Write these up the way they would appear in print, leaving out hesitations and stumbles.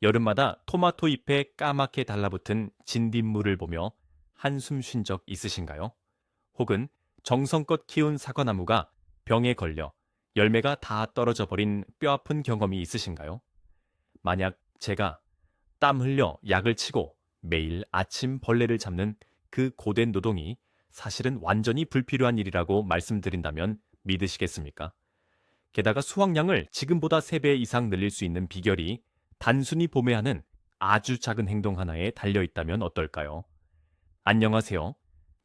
여름마다 토마토 잎에 까맣게 달라붙은 진딧물을 보며 한숨 쉰 적 있으신가요? 혹은 정성껏 키운 사과나무가 병에 걸려 열매가 다 떨어져 버린 뼈아픈 경험이 있으신가요? 만약 제가 땀 흘려 약을 치고 매일 아침 벌레를 잡는 그 고된 노동이 사실은 완전히 불필요한 일이라고 말씀드린다면 믿으시겠습니까? 게다가 수확량을 지금보다 3배 이상 늘릴 수 있는 비결이 단순히 봄에 하는 아주 작은 행동 하나에 달려 있다면 어떨까요? 안녕하세요.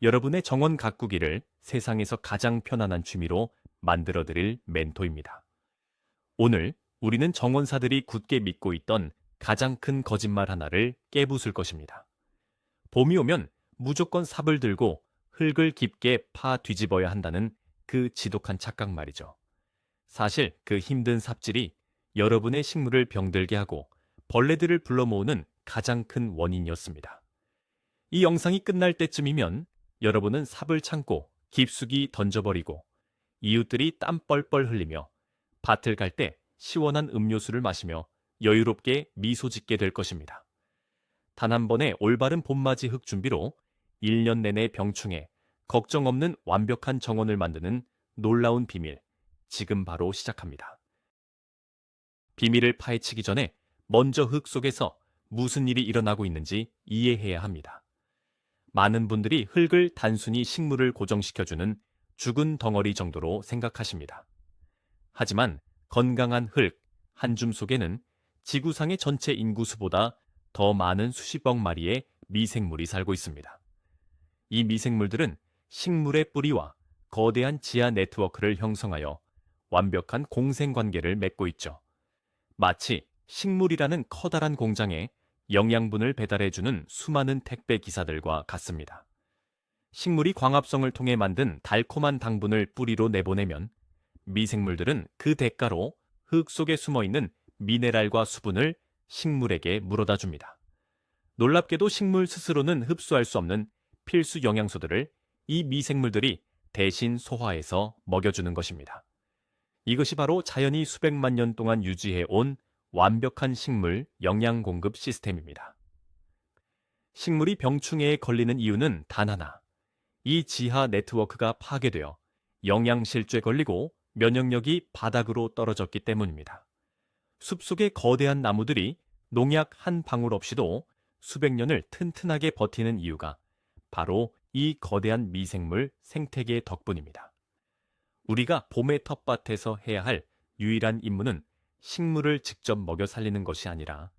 여러분의 정원 가꾸기를 세상에서 가장 편안한 취미로 만들어드릴 멘토입니다. 오늘 우리는 정원사들이 굳게 믿고 있던 가장 큰 거짓말 하나를 깨부술 것입니다. 봄이 오면 무조건 삽을 들고 흙을 깊게 파 뒤집어야 한다는 그 지독한 착각 말이죠. 사실 그 힘든 삽질이 여러분의 식물을 병들게 하고 벌레들을 불러 모으는 가장 큰 원인이었습니다. 이 영상이 끝날 때쯤이면 여러분은 삽을 참고 깊숙이 던져버리고 이웃들이 땀 뻘뻘 흘리며 밭을 갈 때 시원한 음료수를 마시며 여유롭게 미소 짓게 될 것입니다. 단 한 번의 올바른 봄맞이 흙 준비로 1년 내내 병충해 걱정 없는 완벽한 정원을 만드는 놀라운 비밀, 지금 바로 시작합니다. 비밀을 파헤치기 전에 먼저 흙 속에서 무슨 일이 일어나고 있는지 이해해야 합니다. 많은 분들이 흙을 단순히 식물을 고정시켜주는 죽은 덩어리 정도로 생각하십니다. 하지만 건강한 흙 한 줌 속에는 지구상의 전체 인구수보다 더 많은 수십억 마리의 미생물이 살고 있습니다. 이 미생물들은 식물의 뿌리와 거대한 지하 네트워크를 형성하여 완벽한 공생관계를 맺고 있죠. 마치 식물이라는 커다란 공장에 영양분을 배달해주는 수많은 택배 기사들과 같습니다. 식물이 광합성을 통해 만든 달콤한 당분을 뿌리로 내보내면 미생물들은 그 대가로 흙 속에 숨어있는 미네랄과 수분을 식물에게 물어다 줍니다. 놀랍게도 식물 스스로는 흡수할 수 없는 필수 영양소들을 이 미생물들이 대신 소화해서 먹여주는 것입니다. 이것이 바로 자연이 수백만 년 동안 유지해온 완벽한 식물 영양 공급 시스템입니다. 식물이 병충해에 걸리는 이유는 단 하나. 이 지하 네트워크가 파괴되어 영양실조에 걸리고 면역력이 바닥으로 떨어졌기 때문입니다. 숲속의 거대한 나무들이 농약 한 방울 없이도 수백 년을 튼튼하게 버티는 이유가 바로 이 거대한 미생물 생태계 덕분입니다. 우리가 봄의 텃밭에서 해야 할 유일한 임무는 식물을 직접 먹여 살리는 것이 아니라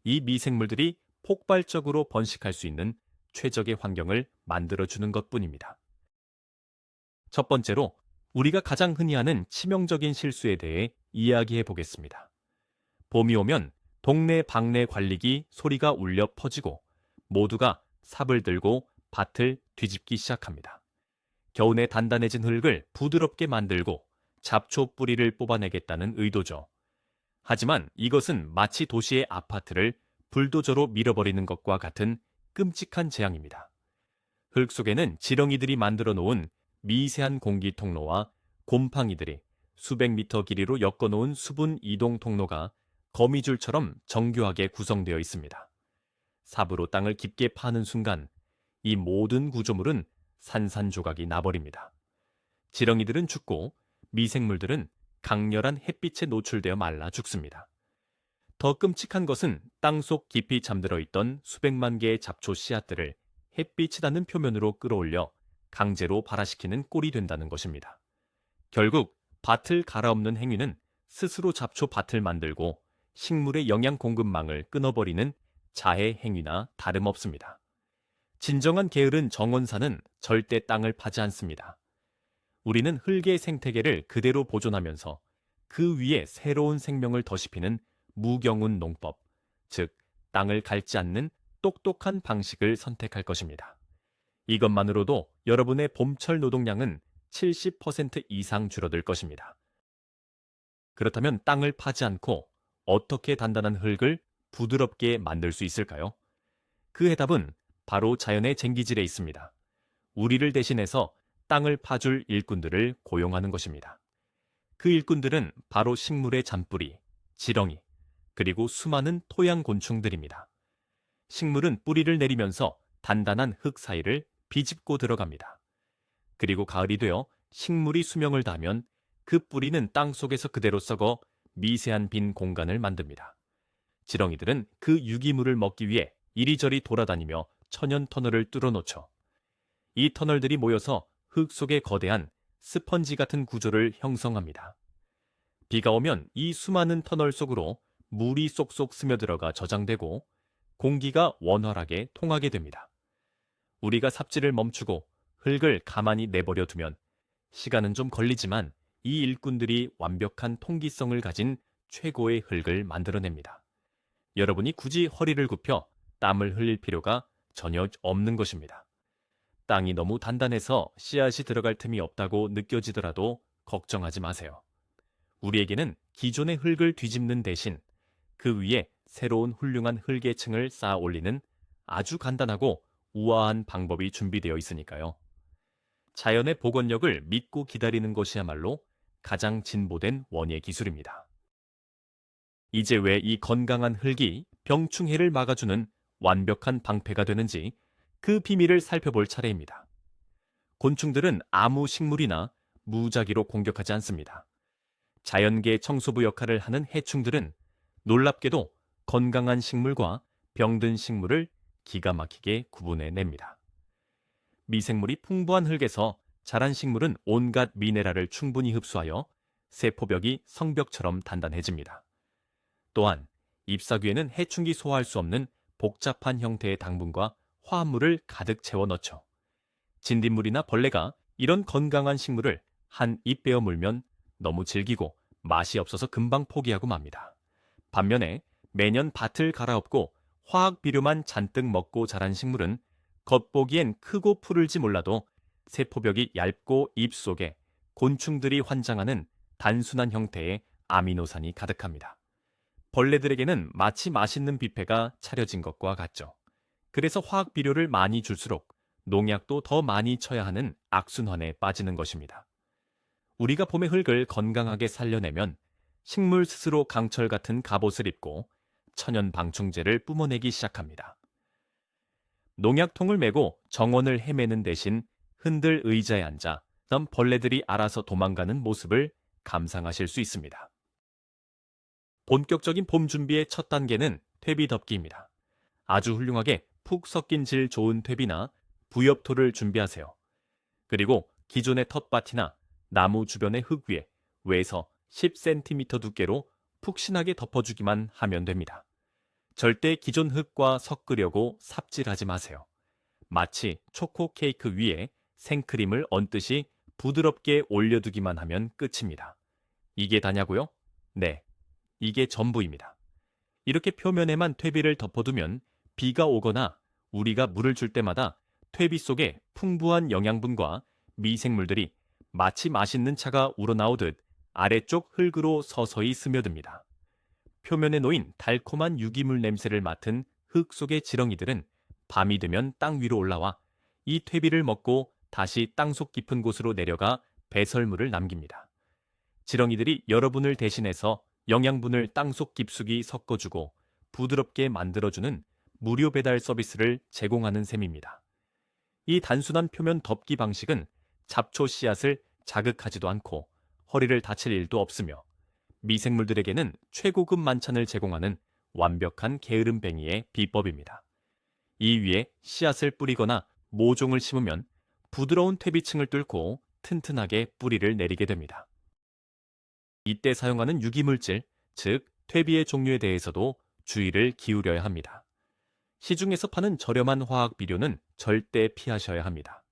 이 미생물들이 폭발적으로 번식할 수 있는 최적의 환경을 만들어주는 것뿐입니다. 첫 번째로 우리가 가장 흔히 하는 치명적인 실수에 대해 이야기해 보겠습니다. 봄이 오면 동네 방네 관리기 소리가 울려 퍼지고 모두가 삽을 들고 밭을 뒤집기 시작합니다. 겨우내 단단해진 흙을 부드럽게 만들고 잡초 뿌리를 뽑아내겠다는 의도죠. 하지만 이것은 마치 도시의 아파트를 불도저로 밀어버리는 것과 같은 끔찍한 재앙입니다. 흙 속에는 지렁이들이 만들어 놓은 미세한 공기 통로와 곰팡이들이 수백 미터 길이로 엮어놓은 수분 이동 통로가 거미줄처럼 정교하게 구성되어 있습니다. 삽으로 땅을 깊게 파는 순간 이 모든 구조물은 산산조각이 나버립니다. 지렁이들은 죽고 미생물들은 강렬한 햇빛에 노출되어 말라 죽습니다. 더 끔찍한 것은 땅속 깊이 잠들어 있던 수백만 개의 잡초 씨앗들을 햇빛이 닿는 표면으로 끌어올려 강제로 발화시키는 꼴이 된다는 것입니다. 결국 밭을 갈아엎는 행위는 스스로 잡초 밭을 만들고 식물의 영양 공급망을 끊어버리는 자해 행위나 다름없습니다. 진정한 게으른 정원사는 절대 땅을 파지 않습니다. 우리는 흙의 생태계를 그대로 보존하면서 그 위에 새로운 생명을 더시피는 무경운 농법, 즉 땅을 갉지 않는 똑똑한 방식을 선택할 것입니다. 이것만으로도 여러분의 봄철 노동량은 70% 이상 줄어들 것입니다. 그렇다면 땅을 파지 않고 어떻게 단단한 흙을 부드럽게 만들 수 있을까요? 그 해답은 바로 자연의 쟁기질에 있습니다. 우리를 대신해서 땅을 파줄 일꾼들을 고용하는 것입니다. 그 일꾼들은 바로 식물의 잔뿌리, 지렁이, 그리고 수많은 토양 곤충들입니다. 식물은 뿌리를 내리면서 단단한 흙 사이를 비집고 들어갑니다. 그리고 가을이 되어 식물이 수명을 다하면 그 뿌리는 땅 속에서 그대로 썩어 미세한 빈 공간을 만듭니다. 지렁이들은 그 유기물을 먹기 위해 이리저리 돌아다니며 천연 터널을 뚫어놓죠. 이 터널들이 모여서 흙 속에 거대한 스펀지 같은 구조를 형성합니다. 비가 오면 이 수많은 터널 속으로 물이 쏙쏙 스며들어가 저장되고 공기가 원활하게 통하게 됩니다. 우리가 삽질을 멈추고 흙을 가만히 내버려 두면 시간은 좀 걸리지만 이 일꾼들이 완벽한 통기성을 가진 최고의 흙을 만들어냅니다. 여러분이 굳이 허리를 굽혀 땀을 흘릴 필요가 전혀 없는 것입니다. 땅이 너무 단단해서 씨앗이 들어갈 틈이 없다고 느껴지더라도 걱정하지 마세요. 우리에게는 기존의 흙을 뒤집는 대신 그 위에 새로운 훌륭한 흙의 층을 쌓아 올리는 아주 간단하고 우아한 방법이 준비되어 있으니까요. 자연의 복원력을 믿고 기다리는 것이야말로 가장 진보된 원예 기술입니다. 이제 왜 이 건강한 흙이 병충해를 막아주는 완벽한 방패가 되는지 그 비밀을 살펴볼 차례입니다. 곤충들은 아무 식물이나 무작위로 공격하지 않습니다. 자연계 청소부 역할을 하는 해충들은 놀랍게도 건강한 식물과 병든 식물을 기가 막히게 구분해냅니다. 미생물이 풍부한 흙에서 자란 식물은 온갖 미네랄을 충분히 흡수하여 세포벽이 성벽처럼 단단해집니다. 또한 잎사귀에는 해충이 소화할 수 없는 복잡한 형태의 당분과 화합물을 가득 채워 넣죠. 진딧물이나 벌레가 이런 건강한 식물을 한 입 베어 물면 너무 질기고 맛이 없어서 금방 포기하고 맙니다. 반면에 매년 밭을 갈아엎고 화학 비료만 잔뜩 먹고 자란 식물은 겉보기엔 크고 푸를지 몰라도 세포벽이 얇고 잎 속에 곤충들이 환장하는 단순한 형태의 아미노산이 가득합니다. 벌레들에게는 마치 맛있는 뷔페가 차려진 것과 같죠. 그래서 화학 비료를 많이 줄수록 농약도 더 많이 쳐야 하는 악순환에 빠지는 것입니다. 우리가 봄의 흙을 건강하게 살려내면 식물 스스로 강철 같은 갑옷을 입고 천연 방충제를 뿜어내기 시작합니다. 농약통을 메고 정원을 헤매는 대신 흔들 의자에 앉아 벌레들이 알아서 도망가는 모습을 감상하실 수 있습니다. 본격적인 봄 준비의 첫 단계는 퇴비 덮기입니다. 아주 훌륭하게 푹 섞인 질 좋은 퇴비나 부엽토를 준비하세요. 그리고 기존의 텃밭이나 나무 주변의 흙 위에 외에서 10cm 두께로 푹신하게 덮어주기만 하면 됩니다. 절대 기존 흙과 섞으려고 삽질하지 마세요. 마치 초코 케이크 위에 생크림을 얹듯이 부드럽게 올려두기만 하면 끝입니다. 이게 다냐고요? 네, 이게 전부입니다. 이렇게 표면에만 퇴비를 덮어두면 비가 오거나 우리가 물을 줄 때마다 퇴비 속에 풍부한 영양분과 미생물들이 마치 맛있는 차가 우러나오듯 아래쪽 흙으로 서서히 스며듭니다. 표면에 놓인 달콤한 유기물 냄새를 맡은 흙 속의 지렁이들은 밤이 되면 땅 위로 올라와 이 퇴비를 먹고 다시 땅속 깊은 곳으로 내려가 배설물을 남깁니다. 지렁이들이 여러분을 대신해서 영양분을 땅속 깊숙이 섞어주고 부드럽게 만들어주는 무료 배달 서비스를 제공하는 셈입니다. 이 단순한 표면 덮기 방식은 잡초 씨앗을 자극하지도 않고 허리를 다칠 일도 없으며 미생물들에게는 최고급 만찬을 제공하는 완벽한 게으름뱅이의 비법입니다. 이 위에 씨앗을 뿌리거나 모종을 심으면 부드러운 퇴비층을 뚫고 튼튼하게 뿌리를 내리게 됩니다. 이때 사용하는 유기물질, 즉 퇴비의 종류에 대해서도 주의를 기울여야 합니다. 시중에서 파는 저렴한 화학 비료는 절대 피하셔야 합니다.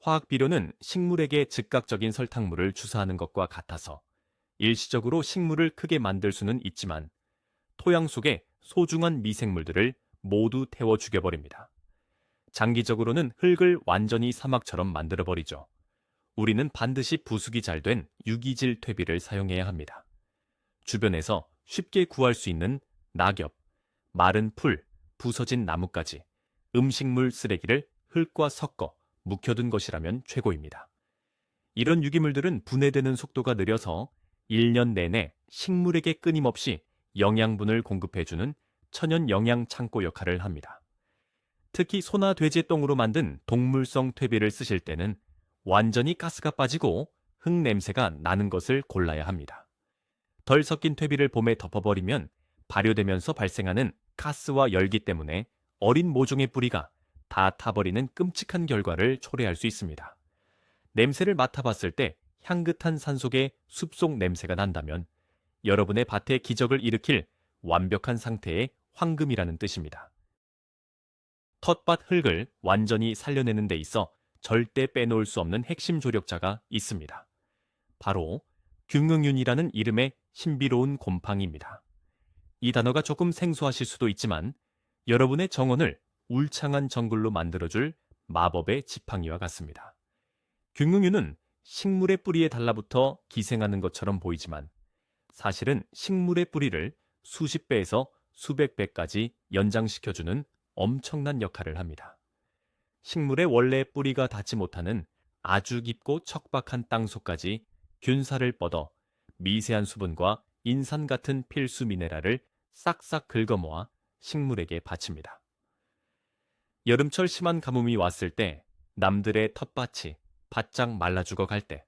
화학 비료는 식물에게 즉각적인 설탕물을 주사하는 것과 같아서 일시적으로 식물을 크게 만들 수는 있지만 토양 속에 소중한 미생물들을 모두 태워 죽여버립니다. 장기적으로는 흙을 완전히 사막처럼 만들어버리죠. 우리는 반드시 부숙이 잘 된 유기질 퇴비를 사용해야 합니다. 주변에서 쉽게 구할 수 있는 낙엽, 마른 풀, 부서진 나뭇가지, 음식물 쓰레기를 흙과 섞어 묵혀둔 것이라면 최고입니다. 이런 유기물들은 분해되는 속도가 느려서 1년 내내 식물에게 끊임없이 영양분을 공급해주는 천연 영양 창고 역할을 합니다. 특히 소나 돼지 똥으로 만든 동물성 퇴비를 쓰실 때는 완전히 가스가 빠지고 흙 냄새가 나는 것을 골라야 합니다. 덜 섞인 퇴비를 봄에 덮어버리면 발효되면서 발생하는 가스와 열기 때문에 어린 모종의 뿌리가 다 타버리는 끔찍한 결과를 초래할 수 있습니다. 냄새를 맡아봤을 때 향긋한 산속의 숲속 냄새가 난다면 여러분의 밭에 기적을 일으킬 완벽한 상태의 황금이라는 뜻입니다. 텃밭 흙을 완전히 살려내는 데 있어 절대 빼놓을 수 없는 핵심 조력자가 있습니다. 바로 균응윤이라는 이름의 신비로운 곰팡이입니다. 이 단어가 조금 생소하실 수도 있지만 여러분의 정원을 울창한 정글로 만들어줄 마법의 지팡이와 같습니다. 균응윤은 식물의 뿌리에 달라붙어 기생하는 것처럼 보이지만 사실은 식물의 뿌리를 수십 배에서 수백 배까지 연장시켜주는 엄청난 역할을 합니다. 식물의 원래 뿌리가 닿지 못하는 아주 깊고 척박한 땅속까지 균사를 뻗어 미세한 수분과 인산 같은 필수 미네랄을 싹싹 긁어모아 식물에게 바칩니다. 여름철 심한 가뭄이 왔을 때 남들의 텃밭이 바짝 말라 죽어갈 때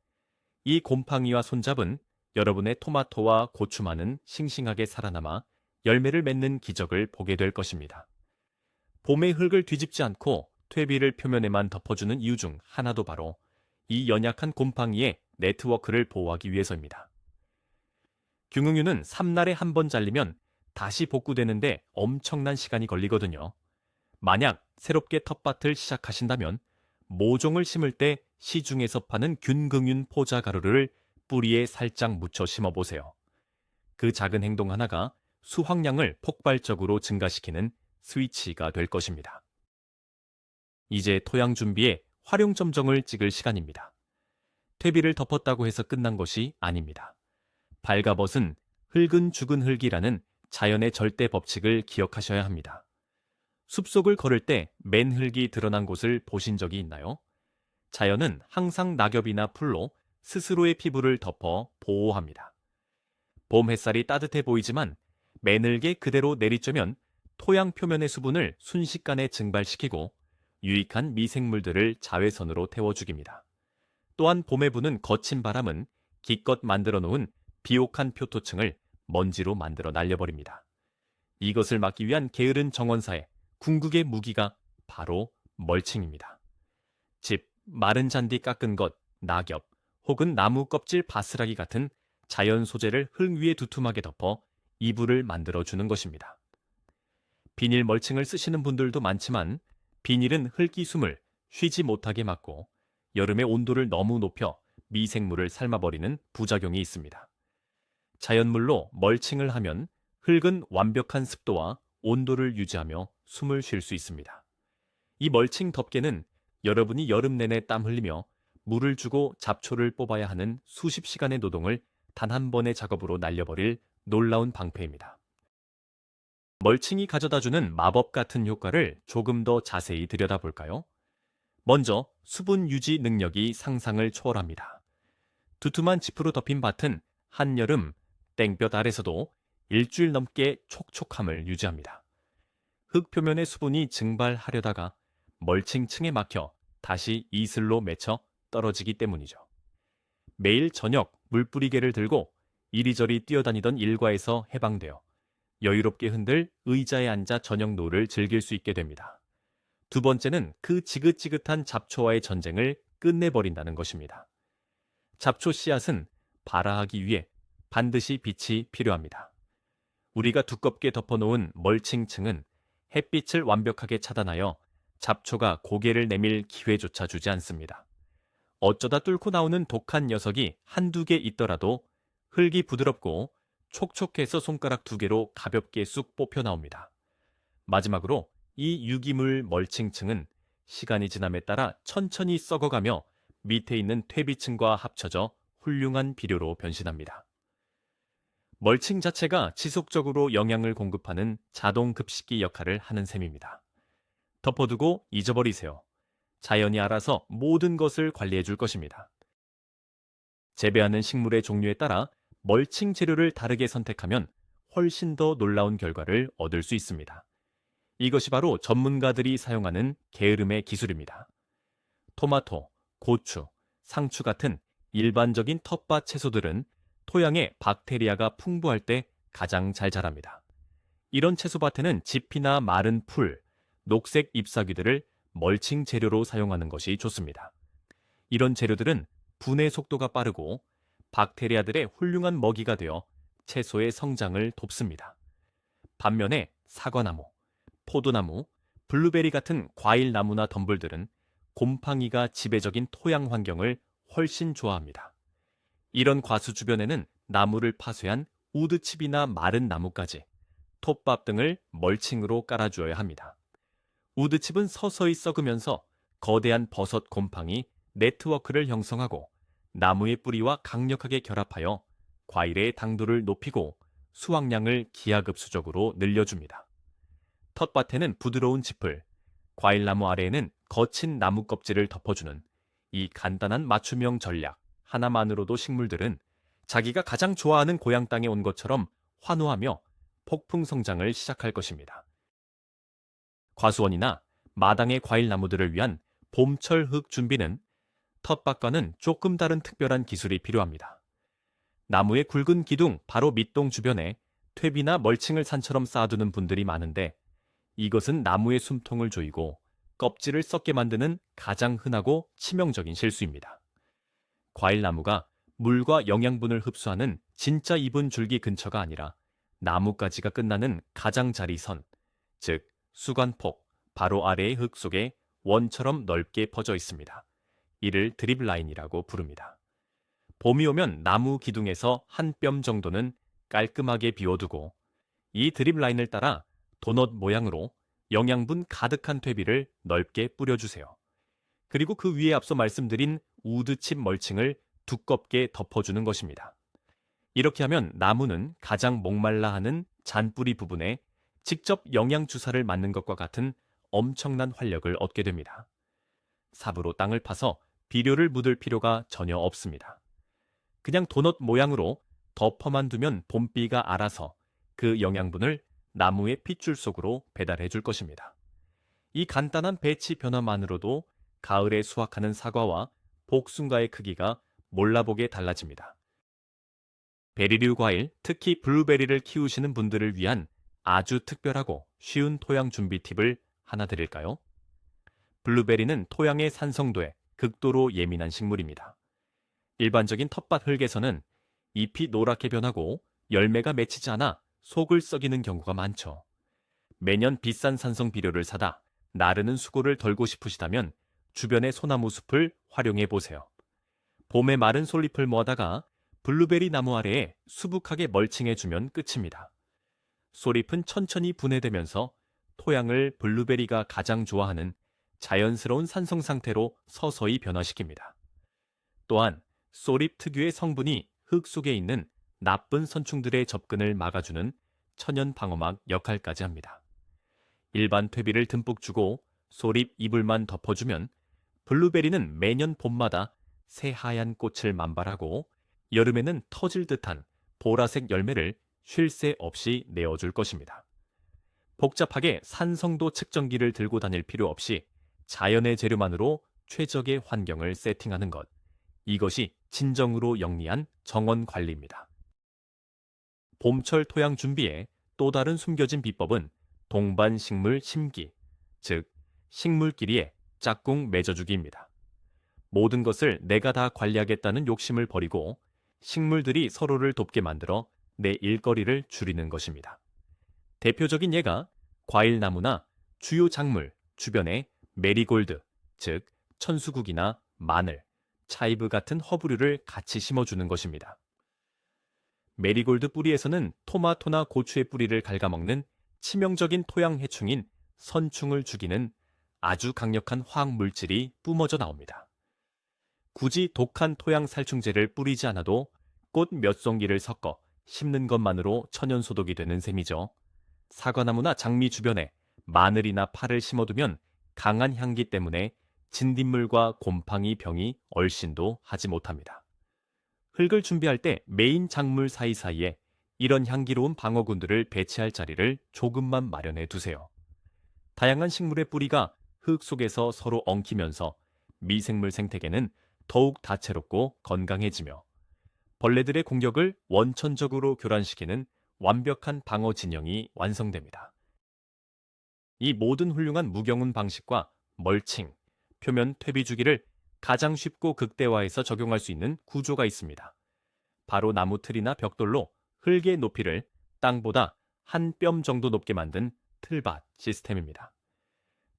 이 곰팡이와 손잡은 여러분의 토마토와 고추만은 싱싱하게 살아남아 열매를 맺는 기적을 보게 될 것입니다. 봄의 흙을 뒤집지 않고 퇴비를 표면에만 덮어주는 이유 중 하나도 바로 이 연약한 곰팡이의 네트워크를 보호하기 위해서입니다. 균응윤은 3날에 한 번 잘리면 다시 복구되는데 엄청난 시간이 걸리거든요. 만약 새롭게 텃밭을 시작하신다면 모종을 심을 때 시중에서 파는 균근윤 포자 가루를 뿌리에 살짝 묻혀 심어보세요. 그 작은 행동 하나가 수확량을 폭발적으로 증가시키는 스위치가 될 것입니다. 이제 토양 준비에 활용점정을 찍을 시간입니다. 퇴비를 덮었다고 해서 끝난 것이 아닙니다. 발가벗은 흙은 죽은 흙이라는 자연의 절대 법칙을 기억하셔야 합니다. 숲속을 걸을 때 맨흙이 드러난 곳을 보신 적이 있나요? 자연은 항상 낙엽이나 풀로 스스로의 피부를 덮어 보호합니다. 봄 햇살이 따뜻해 보이지만 맨흙에 그대로 내리쬐면 토양 표면의 수분을 순식간에 증발시키고 유익한 미생물들을 자외선으로 태워죽입니다. 또한 봄에 부는 거친 바람은 기껏 만들어 놓은 비옥한 표토층을 먼지로 만들어 날려버립니다. 이것을 막기 위한 게으른 정원사의 궁극의 무기가 바로 멀칭입니다. 집, 마른 잔디 깎은 것, 낙엽, 혹은 나무 껍질 바스라기 같은 자연 소재를 흙 위에 두툼하게 덮어 이불을 만들어주는 것입니다. 비닐 멀칭을 쓰시는 분들도 많지만 비닐은 흙이 숨을 쉬지 못하게 막고 여름에 온도를 너무 높여 미생물을 삶아버리는 부작용이 있습니다. 자연물로 멀칭을 하면 흙은 완벽한 습도와 온도를 유지하며 숨을 쉴 수 있습니다. 이 멀칭 덮개는 여러분이 여름 내내 땀 흘리며 물을 주고 잡초를 뽑아야 하는 수십 시간의 노동을 단 한 번의 작업으로 날려버릴 놀라운 방패입니다. 멀칭이 가져다주는 마법 같은 효과를 조금 더 자세히 들여다볼까요? 먼저 수분 유지 능력이 상상을 초월합니다. 두툼한 지프로 덮인 밭은 한여름 땡볕 아래서도 일주일 넘게 촉촉함을 유지합니다. 흙 표면의 수분이 증발하려다가 멀칭층에 막혀 다시 이슬로 맺혀 떨어지기 때문이죠. 매일 저녁 물뿌리개를 들고 이리저리 뛰어다니던 일과에서 해방되어 여유롭게 흔들 의자에 앉아 저녁 노을을 즐길 수 있게 됩니다. 두 번째는 그 지긋지긋한 잡초와의 전쟁을 끝내버린다는 것입니다. 잡초 씨앗은 발아하기 위해 반드시 빛이 필요합니다. 우리가 두껍게 덮어놓은 멀칭층은 햇빛을 완벽하게 차단하여 잡초가 고개를 내밀 기회조차 주지 않습니다. 어쩌다 뚫고 나오는 독한 녀석이 한두 개 있더라도 흙이 부드럽고 촉촉해서 손가락 두 개로 가볍게 쑥 뽑혀 나옵니다. 마지막으로 이 유기물 멀칭층은 시간이 지남에 따라 천천히 썩어가며 밑에 있는 퇴비층과 합쳐져 훌륭한 비료로 변신합니다. 멀칭 자체가 지속적으로 영양을 공급하는 자동 급식기 역할을 하는 셈입니다. 덮어두고 잊어버리세요. 자연이 알아서 모든 것을 관리해 줄 것입니다. 재배하는 식물의 종류에 따라 멀칭 재료를 다르게 선택하면 훨씬 더 놀라운 결과를 얻을 수 있습니다. 이것이 바로 전문가들이 사용하는 게으름의 기술입니다. 토마토, 고추, 상추 같은 일반적인 텃밭 채소들은 토양에 박테리아가 풍부할 때 가장 잘 자랍니다. 이런 채소밭에는 짚이나 마른 풀, 녹색 잎사귀들을 멀칭 재료로 사용하는 것이 좋습니다. 이런 재료들은 분해 속도가 빠르고 박테리아들의 훌륭한 먹이가 되어 채소의 성장을 돕습니다. 반면에 사과나무, 포도나무, 블루베리 같은 과일나무나 덤불들은 곰팡이가 지배적인 토양 환경을 훨씬 좋아합니다. 이런 과수 주변에는 나무를 파쇄한 우드칩이나 마른 나무까지, 톱밥 등을 멀칭으로 깔아주어야 합니다. 우드칩은 서서히 썩으면서 거대한 버섯 곰팡이 네트워크를 형성하고 나무의 뿌리와 강력하게 결합하여 과일의 당도를 높이고 수확량을 기하급수적으로 늘려줍니다. 텃밭에는 부드러운 짚을, 과일나무 아래에는 거친 나무 껍질을 덮어주는 이 간단한 맞춤형 전략 하나만으로도 식물들은 자기가 가장 좋아하는 고향 땅에 온 것처럼 환호하며 폭풍 성장을 시작할 것입니다. 과수원이나 마당의 과일나무들을 위한 봄철 흙 준비는 텃밭과는 조금 다른 특별한 기술이 필요합니다. 나무의 굵은 기둥 바로 밑동 주변에 퇴비나 멀칭을 산처럼 쌓아두는 분들이 많은데, 이것은 나무의 숨통을 조이고 껍질을 썩게 만드는 가장 흔하고 치명적인 실수입니다. 과일나무가 물과 영양분을 흡수하는 진짜 입은 줄기 근처가 아니라 나뭇가지가 끝나는 가장자리선, 즉 수관폭 바로 아래의 흙 속에 원처럼 넓게 퍼져 있습니다. 이를 드립라인이라고 부릅니다. 봄이 오면 나무 기둥에서 한 뼘 정도는 깔끔하게 비워두고 이 드립라인을 따라 도넛 모양으로 영양분 가득한 퇴비를 넓게 뿌려주세요. 그리고 그 위에 앞서 말씀드린 우드칩 멀칭을 두껍게 덮어주는 것입니다. 이렇게 하면 나무는 가장 목말라 하는 잔뿌리 부분에 직접 영양 주사를 맞는 것과 같은 엄청난 활력을 얻게 됩니다. 삽으로 땅을 파서 비료를 묻을 필요가 전혀 없습니다. 그냥 도넛 모양으로 덮어만 두면 봄비가 알아서 그 영양분을 나무의 핏줄 속으로 배달해 줄 것입니다. 이 간단한 배치 변화만으로도 가을에 수확하는 사과와 복숭아의 크기가 몰라보게 달라집니다. 베리류 과일, 특히 블루베리를 키우시는 분들을 위한 아주 특별하고 쉬운 토양 준비 팁을 하나 드릴까요? 블루베리는 토양의 산성도에 극도로 예민한 식물입니다. 일반적인 텃밭 흙에서는 잎이 노랗게 변하고 열매가 맺히지 않아 속을 썩이는 경우가 많죠. 매년 비싼 산성 비료를 사다 나르는 수고를 덜고 싶으시다면 주변의 소나무 숲을 활용해 보세요. 봄에 마른 솔잎을 모아다가 블루베리 나무 아래에 수북하게 멀칭해 주면 끝입니다. 솔잎은 천천히 분해되면서 토양을 블루베리가 가장 좋아하는 자연스러운 산성 상태로 서서히 변화시킵니다. 또한 솔잎 특유의 성분이 흙 속에 있는 나쁜 선충들의 접근을 막아주는 천연 방어막 역할까지 합니다. 일반 퇴비를 듬뿍 주고 솔잎 이불만 덮어주면 블루베리는 매년 봄마다 새하얀 꽃을 만발하고 여름에는 터질 듯한 보라색 열매를 쉴 새 없이 내어줄 것입니다. 복잡하게 산성도 측정기를 들고 다닐 필요 없이 자연의 재료만으로 최적의 환경을 세팅하는 것. 이것이 진정으로 영리한 정원 관리입니다. 봄철 토양 준비에 또 다른 숨겨진 비법은 동반 식물 심기, 즉 식물끼리의 짝꿍 맺어주기입니다. 모든 것을 내가 다 관리하겠다는 욕심을 버리고 식물들이 서로를 돕게 만들어 내 일거리를 줄이는 것입니다. 대표적인 예가 과일나무나 주요 작물 주변에 메리골드, 즉 천수국이나 마늘, 차이브 같은 허브류를 같이 심어주는 것입니다. 메리골드 뿌리에서는 토마토나 고추의 뿌리를 갉아먹는 치명적인 토양 해충인 선충을 죽이는 아주 강력한 화학 물질이 뿜어져 나옵니다. 굳이 독한 토양 살충제를 뿌리지 않아도 꽃 몇 송이를 섞어 심는 것만으로 천연 소독이 되는 셈이죠. 사과나무나 장미 주변에 마늘이나 파를 심어두면 강한 향기 때문에 진딧물과 곰팡이 병이 얼씬도 하지 못합니다. 흙을 준비할 때 메인 작물 사이사이에 이런 향기로운 방어군들을 배치할 자리를 조금만 마련해 두세요. 다양한 식물의 뿌리가 흙 속에서 서로 엉키면서 미생물 생태계는 더욱 다채롭고 건강해지며 벌레들의 공격을 원천적으로 교란시키는 완벽한 방어 진영이 완성됩니다. 이 모든 훌륭한 무경운 방식과 멀칭, 표면 퇴비 주기를 가장 쉽고 극대화해서 적용할 수 있는 구조가 있습니다. 바로 나무 틀이나 벽돌로 흙의 높이를 땅보다 한 뼘 정도 높게 만든 틀밭 시스템입니다.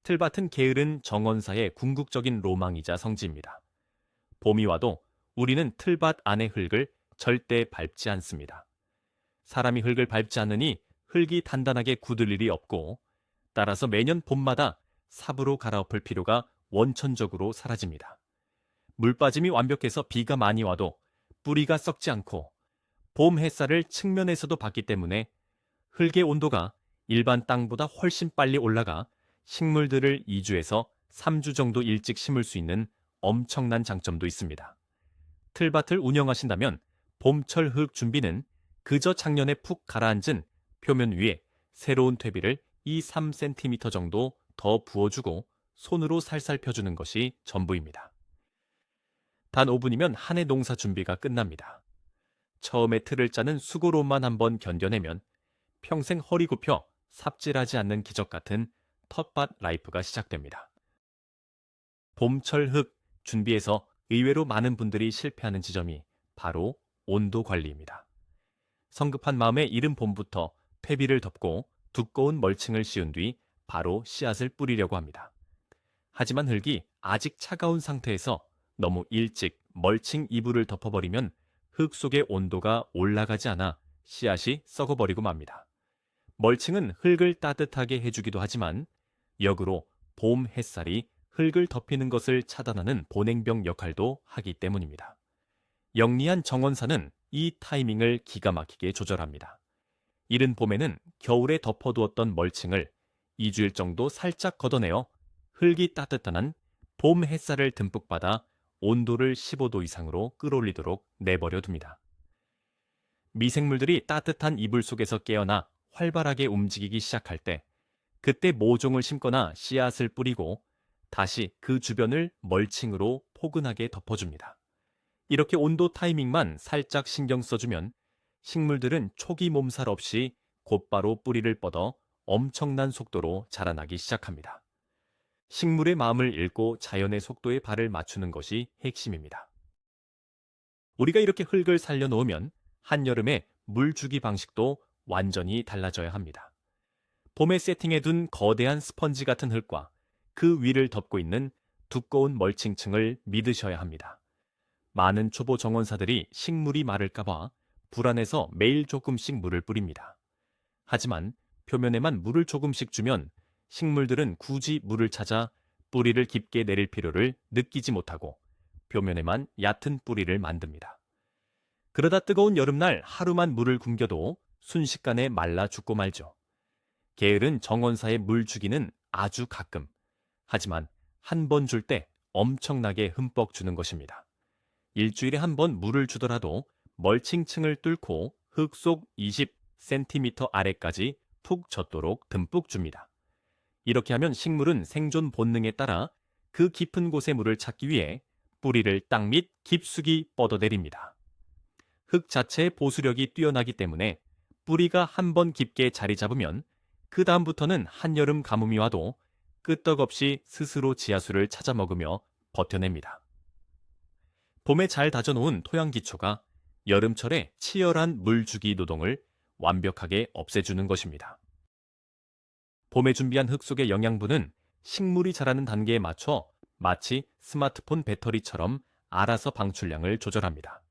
틀밭은 게으른 정원사의 궁극적인 로망이자 성지입니다. 봄이 와도 우리는 틀밭 안의 흙을 절대 밟지 않습니다. 사람이 흙을 밟지 않으니 흙이 단단하게 굳을 일이 없고, 따라서 매년 봄마다 삽으로 갈아엎을 필요가 원천적으로 사라집니다. 물 빠짐이 완벽해서 비가 많이 와도 뿌리가 썩지 않고 봄 햇살을 측면에서도 받기 때문에 흙의 온도가 일반 땅보다 훨씬 빨리 올라가 식물들을 2주에서 3주 정도 일찍 심을 수 있는 엄청난 장점도 있습니다. 틀밭을 운영하신다면 봄철 흙 준비는 그저 작년에 푹 가라앉은 표면 위에 새로운 퇴비를 2-3cm 정도 더 부어주고 손으로 살살 펴주는 것이 전부입니다. 단 5분이면 한 해 농사 준비가 끝납니다. 처음에 틀을 짜는 수고로만 한번 견뎌내면 평생 허리 굽혀 삽질하지 않는 기적 같은 텃밭 라이프가 시작됩니다. 봄철 흙 준비에서 의외로 많은 분들이 실패하는 지점이 바로 온도 관리입니다. 성급한 마음에 이른 봄부터 퇴비를 덮고 두꺼운 멀칭을 씌운 뒤 바로 씨앗을 뿌리려고 합니다. 하지만 흙이 아직 차가운 상태에서 너무 일찍 멀칭 이불을 덮어버리면 흙 속의 온도가 올라가지 않아 씨앗이 썩어버리고 맙니다. 멀칭은 흙을 따뜻하게 해주기도 하지만 역으로 봄 햇살이 흙을 덮이는 것을 차단하는 보냉병 역할도 하기 때문입니다. 영리한 정원사는 이 타이밍을 기가 막히게 조절합니다. 이른 봄에는 겨울에 덮어두었던 멀칭을 2주일 정도 살짝 걷어내어 흙이 따뜻한 봄 햇살을 듬뿍 받아 온도를 15도 이상으로 끌어올리도록 내버려 둡니다. 미생물들이 따뜻한 이불 속에서 깨어나 활발하게 움직이기 시작할 때, 그때 모종을 심거나 씨앗을 뿌리고 다시 그 주변을 멀칭으로 포근하게 덮어줍니다. 이렇게 온도 타이밍만 살짝 신경 써주면 식물들은 초기 몸살 없이 곧바로 뿌리를 뻗어 엄청난 속도로 자라나기 시작합니다. 식물의 마음을 읽고 자연의 속도에 발을 맞추는 것이 핵심입니다. 우리가 이렇게 흙을 살려놓으면 한여름에 물 주기 방식도 완전히 달라져야 합니다. 봄에 세팅해둔 거대한 스펀지 같은 흙과 그 위를 덮고 있는 두꺼운 멀칭층을 믿으셔야 합니다. 많은 초보 정원사들이 식물이 마를까봐 불안해서 매일 조금씩 물을 뿌립니다. 하지만 표면에만 물을 조금씩 주면 식물들은 굳이 물을 찾아 뿌리를 깊게 내릴 필요를 느끼지 못하고 표면에만 얕은 뿌리를 만듭니다. 그러다 뜨거운 여름날 하루만 물을 굶겨도 순식간에 말라 죽고 말죠. 게으른 정원사의 물 주기는 아주 가끔, 하지만 한 번 줄 때 엄청나게 흠뻑 주는 것입니다. 일주일에 한 번 물을 주더라도 멀칭층을 뚫고 흙 속 20cm 아래까지 푹 젖도록 듬뿍 줍니다. 이렇게 하면 식물은 생존 본능에 따라 그 깊은 곳의 물을 찾기 위해 뿌리를 땅 밑 깊숙이 뻗어내립니다. 흙 자체의 보수력이 뛰어나기 때문에 뿌리가 한 번 깊게 자리 잡으면 그 다음부터는 한여름 가뭄이 와도 끄떡없이 스스로 지하수를 찾아 먹으며 버텨냅니다. 봄에 잘 다져놓은 토양 기초가 여름철에 치열한 물주기 노동을 완벽하게 없애주는 것입니다. 봄에 준비한 흙 속의 영양분은 식물이 자라는 단계에 맞춰 마치 스마트폰 배터리처럼 알아서 방출량을 조절합니다.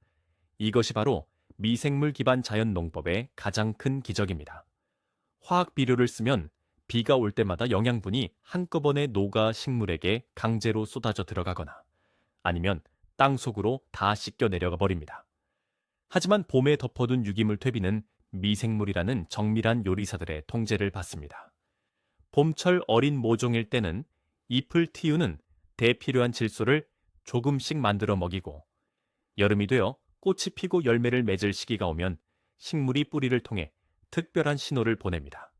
이것이 바로 미생물 기반 자연 농법의 가장 큰 기적입니다. 화학 비료를 쓰면 비가 올 때마다 영양분이 한꺼번에 녹아 식물에게 강제로 쏟아져 들어가거나 아니면 땅 속으로 다 씻겨 내려가 버립니다. 하지만 봄에 덮어둔 유기물 퇴비는 미생물이라는 정밀한 요리사들의 통제를 받습니다. 봄철 어린 모종일 때는 잎을 틔우는 대필요한 질소를 조금씩 만들어 먹이고, 여름이 되어 꽃이 피고 열매를 맺을 시기가 오면 식물이 뿌리를 통해 특별한 신호를 보냅니다.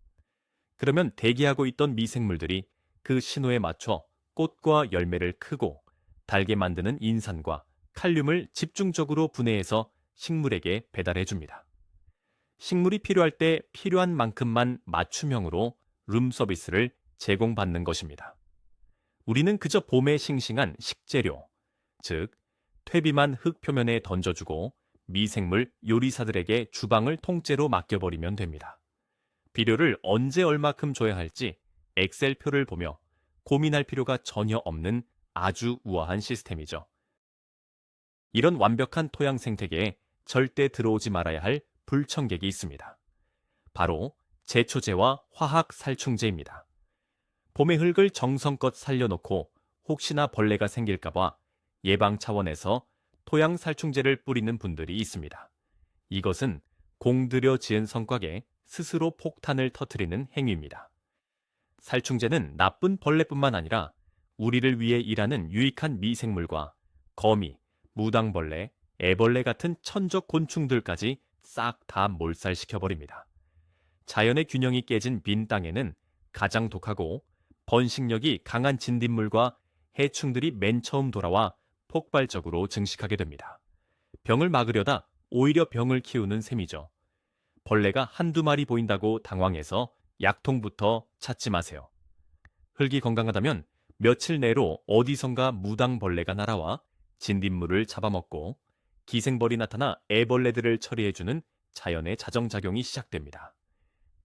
그러면 대기하고 있던 미생물들이 그 신호에 맞춰 꽃과 열매를 크고 달게 만드는 인산과 칼륨을 집중적으로 분해해서 식물에게 배달해 줍니다. 식물이 필요할 때 필요한 만큼만 맞춤형으로 룸 서비스를 제공받는 것입니다. 우리는 그저 봄에 싱싱한 식재료, 즉 퇴비만 흙 표면에 던져주고 미생물 요리사들에게 주방을 통째로 맡겨버리면 됩니다. 비료를 언제 얼마큼 줘야 할지 엑셀표를 보며 고민할 필요가 전혀 없는 아주 우아한 시스템이죠. 이런 완벽한 토양 생태계에 절대 들어오지 말아야 할 불청객이 있습니다. 바로 제초제와 화학 살충제입니다. 봄의 흙을 정성껏 살려놓고 혹시나 벌레가 생길까봐 예방 차원에서 토양 살충제를 뿌리는 분들이 있습니다. 이것은 공들여 지은 성곽에 스스로 폭탄을 터뜨리는 행위입니다. 살충제는 나쁜 벌레뿐만 아니라 우리를 위해 일하는 유익한 미생물과 거미, 무당벌레, 애벌레 같은 천적 곤충들까지 싹 다 몰살시켜버립니다. 자연의 균형이 깨진 빈 땅에는 가장 독하고 번식력이 강한 진딧물과 해충들이 맨 처음 돌아와 폭발적으로 증식하게 됩니다. 병을 막으려다 오히려 병을 키우는 셈이죠. 벌레가 한두 마리 보인다고 당황해서 약통부터 찾지 마세요. 흙이 건강하다면 며칠 내로 어디선가 무당벌레가 날아와 진딧물을 잡아먹고 기생벌이 나타나 애벌레들을 처리해주는 자연의 자정작용이 시작됩니다.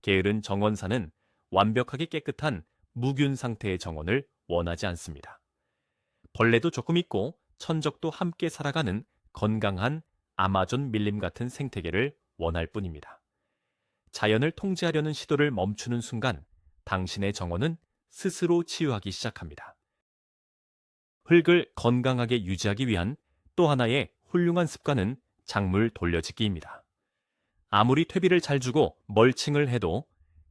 게으른 정원사는 완벽하게 깨끗한 무균 상태의 정원을 원하지 않습니다. 벌레도 조금 있고 천적도 함께 살아가는 건강한 아마존 밀림 같은 생태계를 원할 뿐입니다. 자연을 통제하려는 시도를 멈추는 순간 당신의 정원은 스스로 치유하기 시작합니다. 흙을 건강하게 유지하기 위한 또 하나의 훌륭한 습관은 작물 돌려짓기입니다. 아무리 퇴비를 잘 주고 멀칭을 해도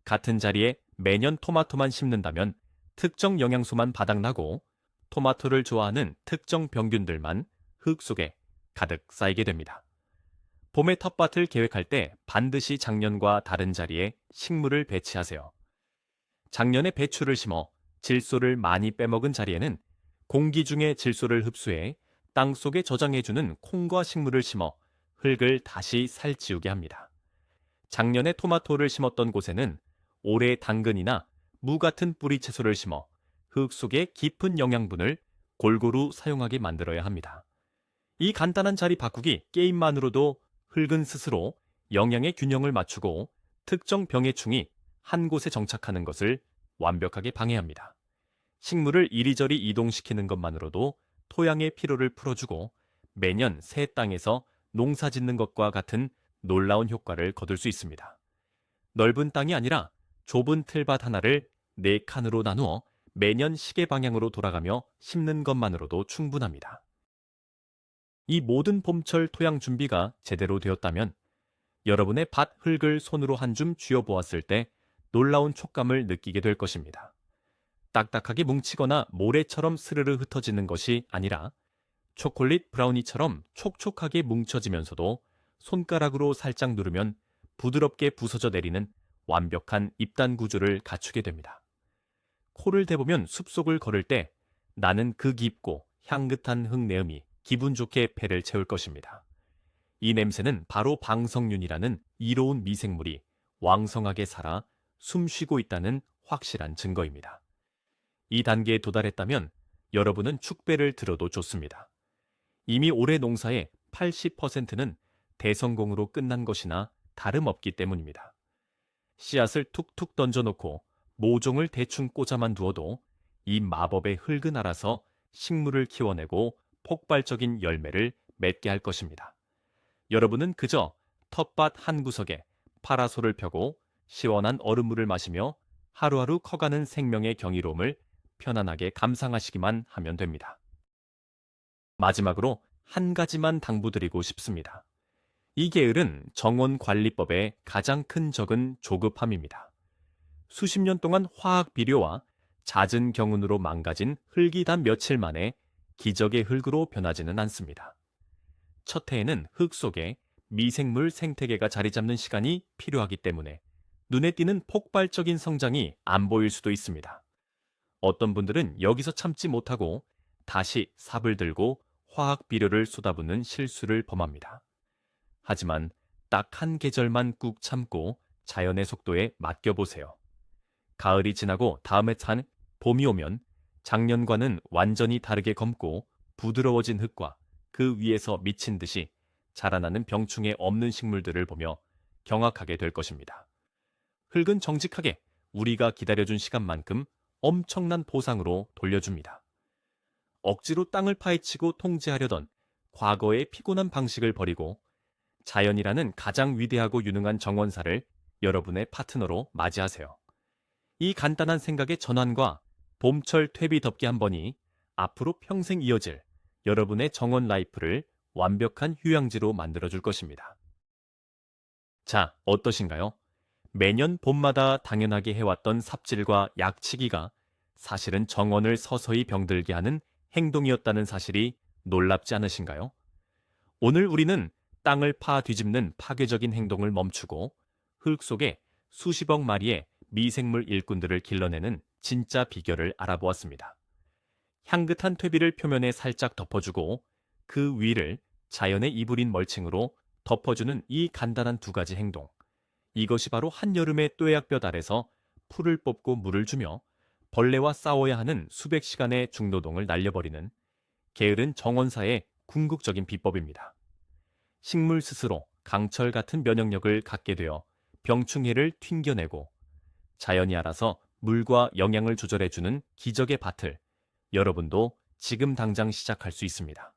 같은 자리에 매년 토마토만 심는다면 특정 영양소만 바닥나고 토마토를 좋아하는 특정 병균들만 흙 속에 가득 쌓이게 됩니다. 봄의 텃밭을 계획할 때 반드시 작년과 다른 자리에 식물을 배치하세요. 작년에 배추를 심어 질소를 많이 빼먹은 자리에는 공기 중의 질소를 흡수해 땅 속에 저장해주는 콩과 식물을 심어 흙을 다시 살찌우게 합니다. 작년에 토마토를 심었던 곳에는 올해 당근이나 무 같은 뿌리 채소를 심어 흙 속의 깊은 영양분을 골고루 사용하게 만들어야 합니다. 이 간단한 자리 바꾸기 게임만으로도 흙은 스스로 영양의 균형을 맞추고 특정 병의 충이 한 곳에 정착하는 것을 완벽하게 방해합니다. 식물을 이리저리 이동시키는 것만으로도 토양의 피로를 풀어주고 매년 새 땅에서 농사 짓는 것과 같은 놀라운 효과를 거둘 수 있습니다. 넓은 땅이 아니라 좁은 틀밭 하나를 4칸으로 나누어 매년 시계 방향으로 돌아가며 심는 것만으로도 충분합니다. 이 모든 봄철 토양 준비가 제대로 되었다면 여러분의 밭 흙을 손으로 한 줌 쥐어보았을 때 놀라운 촉감을 느끼게 될 것입니다. 딱딱하게 뭉치거나 모래처럼 스르르 흩어지는 것이 아니라 초콜릿 브라우니처럼 촉촉하게 뭉쳐지면서도 손가락으로 살짝 누르면 부드럽게 부서져 내리는 완벽한 잎단 구조를 갖추게 됩니다. 코를 대보면 숲속을 걸을 때 나는 그 깊고 향긋한 흙내음이 기분 좋게 배를 채울 것입니다. 이 냄새는 바로 방석륜이라는 이로운 미생물이 왕성하게 살아 숨쉬고 있다는 확실한 증거입니다. 이 단계에 도달했다면 여러분은 축배를 들어도 좋습니다. 이미 올해 농사의 80%는 대성공으로 끝난 것이나 다름없기 때문입니다. 씨앗을 툭툭 던져놓고 모종을 대충 꽂아만 두어도 이 마법의 흙은 알아서 식물을 키워내고 폭발적인 열매를 맺게 할 것입니다. 여러분은 그저 텃밭 한 구석에 파라솔을 펴고 시원한 얼음물을 마시며 하루하루 커가는 생명의 경이로움을 편안하게 감상하시기만 하면 됩니다. 마지막으로 한 가지만 당부드리고 싶습니다. 이 게으른 정원관리법의 가장 큰 적은 조급함입니다. 수십 년 동안 화학 비료와 잦은 경운으로 망가진 흙이 단 며칠 만에 기적의 흙으로 변하지는 않습니다. 첫 해에는 흙 속에 미생물 생태계가 자리 잡는 시간이 필요하기 때문에 눈에 띄는 폭발적인 성장이 안 보일 수도 있습니다. 어떤 분들은 여기서 참지 못하고 다시 삽을 들고 화학 비료를 쏟아붓는 실수를 범합니다. 하지만 딱 한 계절만 꾹 참고 자연의 속도에 맡겨보세요. 가을이 지나고 다음에 찬 봄이 오면 작년과는 완전히 다르게 검고 부드러워진 흙과 그 위에서 미친 듯이 자라나는 병충해 없는 식물들을 보며 경악하게 될 것입니다. 흙은 정직하게 우리가 기다려준 시간만큼 엄청난 보상으로 돌려줍니다. 억지로 땅을 파헤치고 통제하려던 과거의 피곤한 방식을 버리고 자연이라는 가장 위대하고 유능한 정원사를 여러분의 파트너로 맞이하세요. 이 간단한 생각의 전환과 봄철 퇴비 덮기 한 번이 앞으로 평생 이어질 여러분의 정원 라이프를 완벽한 휴양지로 만들어줄 것입니다. 자, 어떠신가요? 매년 봄마다 당연하게 해왔던 삽질과 약치기가 사실은 정원을 서서히 병들게 하는 행동이었다는 사실이 놀랍지 않으신가요? 오늘 우리는 땅을 파 뒤집는 파괴적인 행동을 멈추고 흙 속에 수십억 마리의 미생물 일꾼들을 길러내는 진짜 비결을 알아보았습니다. 향긋한 퇴비를 표면에 살짝 덮어주고 그 위를 자연의 이불인 멀칭으로 덮어주는 이 간단한 두 가지 행동. 이것이 바로 한여름의 또약볕 아래서 풀을 뽑고 물을 주며 벌레와 싸워야 하는 수백 시간의 중노동을 날려버리는 게으른 정원사의 궁극적인 비법입니다. 식물 스스로 강철 같은 면역력을 갖게 되어 병충해를 튕겨내고 자연이 알아서 물과 영양을 조절해주는 기적의 밭을 여러분도 지금 당장 시작할 수 있습니다.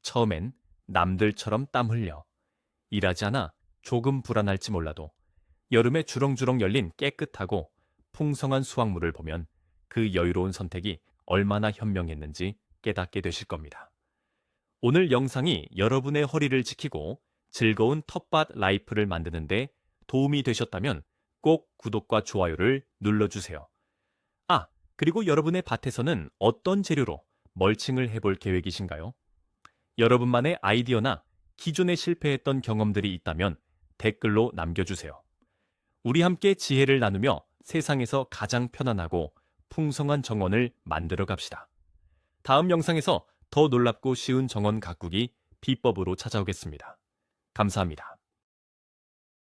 처음엔 남들처럼 땀 흘려 일하지 않아 조금 불안할지 몰라도 여름에 주렁주렁 열린 깨끗하고 풍성한 수확물을 보면 그 여유로운 선택이 얼마나 현명했는지 깨닫게 되실 겁니다. 오늘 영상이 여러분의 허리를 지키고 즐거운 텃밭 라이프를 만드는데 도움이 되셨다면 꼭 구독과 좋아요를 눌러주세요. 그리고 여러분의 밭에서는 어떤 재료로 멀칭을 해볼 계획이신가요? 여러분만의 아이디어나 기존에 실패했던 경험들이 있다면 댓글로 남겨주세요. 우리 함께 지혜를 나누며 세상에서 가장 편안하고 풍성한 정원을 만들어 갑시다. 다음 영상에서 더 놀랍고 쉬운 정원 가꾸기 비법으로 찾아오겠습니다. 감사합니다.